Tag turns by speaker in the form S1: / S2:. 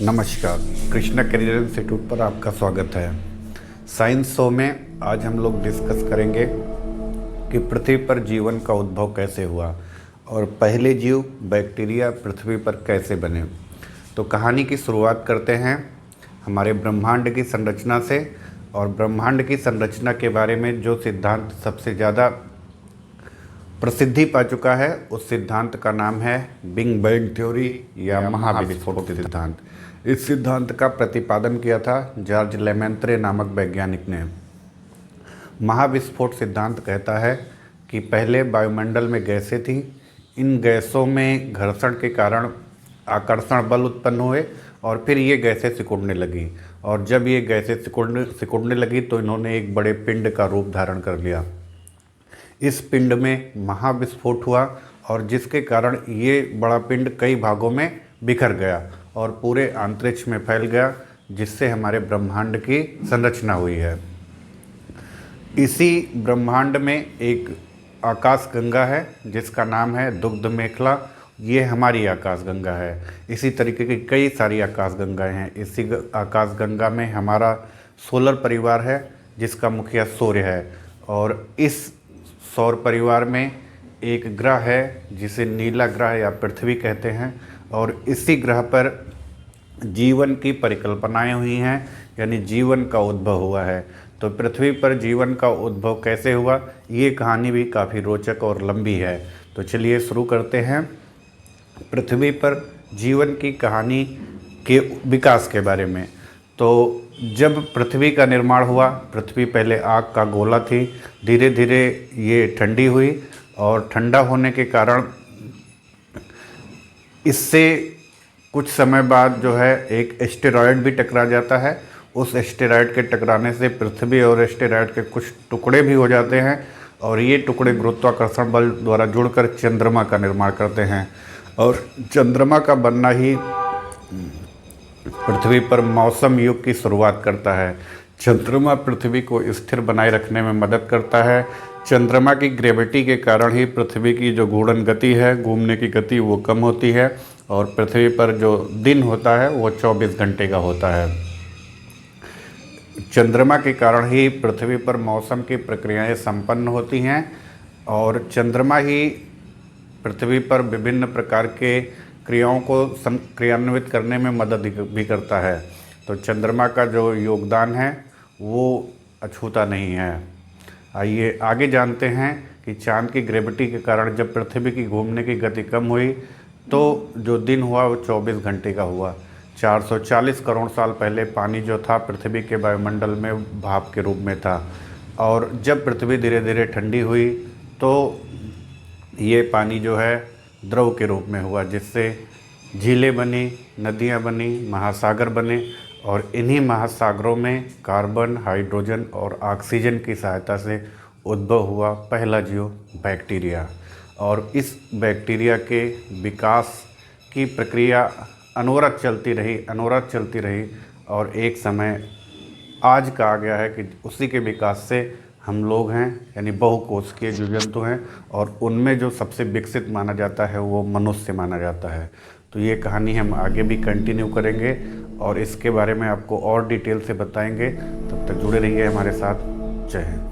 S1: नमस्कार, Krishna career institute पर आपका स्वागत है। साइंस शो में आज हम लोग डिस्कस करेंगे कि पृथ्वी पर जीवन का उद्भव कैसे हुआ और पहले जीव बैक्टीरिया पृथ्वी पर कैसे बने। तो कहानी की शुरुआत करते हैं हमारे ब्रह्मांड की संरचना से। और ब्रह्मांड की संरचना के बारे में जो सिद्धांत सबसे ज़्यादा प्रसिद्धि पा चुका है उस सिद्धांत का नाम है बिग बैंग थ्योरी या महाविस्फोट सिद्धांत। इस सिद्धांत का प्रतिपादन किया था जॉर्ज लेमेंत्रे नामक वैज्ञानिक ने। महाविस्फोट सिद्धांत कहता है कि पहले वायुमंडल में गैसें थीं, इन गैसों में घर्षण के कारण आकर्षण बल उत्पन्न हुए और फिर ये गैसें सिकुड़ने लगी, और जब ये गैसें सिकुड़ने लगी तो इन्होंने एक बड़े पिंड का रूप धारण कर लिया। इस पिंड में महाविस्फोट हुआ और जिसके कारण ये बड़ा पिंड कई भागों में बिखर गया और पूरे अंतरिक्ष में फैल गया, जिससे हमारे ब्रह्मांड की संरचना हुई है। इसी ब्रह्मांड में एक आकाश गंगा है जिसका नाम है दुग्ध मेखला। ये हमारी आकाश गंगा है। इसी तरीके की कई सारी आकाश गंगाएं हैं। इसी आकाश गंगा में हमारा सोलर परिवार है जिसका मुखिया सूर्य है, और इस सौर परिवार में एक ग्रह है जिसे नीला ग्रह या पृथ्वी कहते हैं, और इसी ग्रह पर जीवन की परिकल्पनाएं हुई हैं, यानी जीवन का उद्भव हुआ है। तो पृथ्वी पर जीवन का उद्भव कैसे हुआ, ये कहानी भी काफ़ी रोचक और लंबी है। तो चलिए शुरू करते हैं पृथ्वी पर जीवन की कहानी के विकास के बारे में। तो जब पृथ्वी का निर्माण हुआ, पृथ्वी पहले आग का गोला थी, धीरे धीरे ये ठंडी हुई और ठंडा होने के कारण इससे कुछ समय बाद जो है एक एस्टेरॉयड भी टकरा जाता है। उस एस्टेरॉयड के टकराने से पृथ्वी और एस्टेरॉयड के कुछ टुकड़े भी हो जाते हैं, और ये टुकड़े गुरुत्वाकर्षण बल द्वारा जुड़कर चंद्रमा का निर्माण करते हैं, और चंद्रमा का बनना ही पृथ्वी पर मौसम युग की शुरुआत करता है। चंद्रमा पृथ्वी को स्थिर बनाए रखने में मदद करता है। चंद्रमा की ग्रेविटी के कारण ही पृथ्वी की जो घूर्णन गति है, घूमने की गति, वो कम होती है, और पृथ्वी पर जो दिन होता है वो 24 घंटे का होता है। चंद्रमा के कारण ही पृथ्वी पर मौसम की प्रक्रियाएं संपन्न होती हैं, और चंद्रमा ही पृथ्वी पर विभिन्न प्रकार के क्रियाओं को क्रियान्वित करने में मदद भी करता है। तो चंद्रमा का जो योगदान है वो अछूता नहीं है। आइए आगे जानते हैं कि चांद की ग्रेविटी के कारण जब पृथ्वी की घूमने की गति कम हुई तो जो दिन हुआ वो 24 घंटे का हुआ। 440 करोड़ साल पहले पानी जो था पृथ्वी के वायुमंडल में भाप के रूप में था, और जब पृथ्वी धीरे धीरे ठंडी हुई तो ये पानी जो है द्रव के रूप में हुआ, जिससे झीलें बनी, नदियाँ बनी, महासागर बने, और इन्हीं महासागरों में कार्बन, हाइड्रोजन और ऑक्सीजन की सहायता से उद्भव हुआ पहला जीव बैक्टीरिया। और इस बैक्टीरिया के विकास की प्रक्रिया अनवरत चलती रही, और एक समय आज का आ गया है कि उसी के विकास से हम लोग हैं, यानी बहुकोशिकीय जीव जंतु हैं, और उनमें जो सबसे विकसित माना जाता है वो मनुष्य माना जाता है। तो ये कहानी हम आगे भी कंटिन्यू करेंगे और इसके बारे में आपको और डिटेल से बताएंगे। तब तक जुड़े रहिए हमारे साथ। जय हिंद।